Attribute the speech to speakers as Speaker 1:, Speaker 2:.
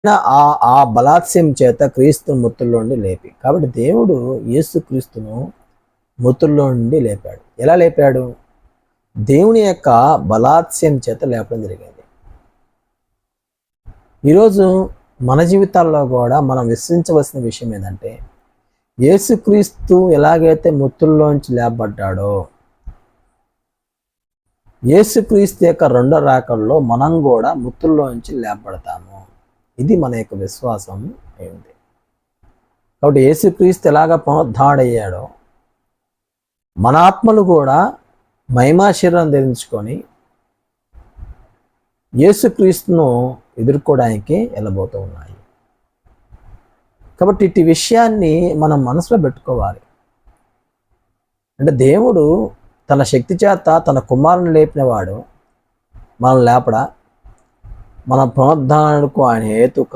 Speaker 1: ఆ ఆ బలాత్స్యం చేత క్రీస్తు మృతుల్లో నుండి లేపి. కాబట్టి దేవుడు యేసుక్రీస్తును మృతుల్లో నుండి లేపాడు. ఎలా లేపాడు? దేవుని యొక్క బలాత్స్యం చేత లేపడం జరిగింది. ఈరోజు మన జీవితాల్లో కూడా మనం విశ్వసించవలసిన విషయం ఏంటంటే, యేసుక్రీస్తు ఎలాగైతే మృతుల్లోంచి లేపబడ్డాడో, యేసుక్రీస్తు యొక్క రెండో రాకడలో మనం కూడా మృతుల్లోంచి లేపబడతాము. ఇది మన యొక్క విశ్వాసం అయింది. కాబట్టి యేసుక్రీస్తు ఎలాగ పునరుద్ధాడయ్యాడో, మన ఆత్మలు కూడా మహిమా శరీరం ధరించుకొని యేసుక్రీస్తును ఎదుర్కోవడానికి వెళ్ళబోతూ ఉన్నాయి. కాబట్టి ఇటు విషయాన్ని మనం మనసులో పెట్టుకోవాలి. అంటే దేవుడు తన శక్తి చేత తన కుమారుని లేపినవాడు మనం లేపడా, మన పునరుద్ధారణకు ఆయన హేతు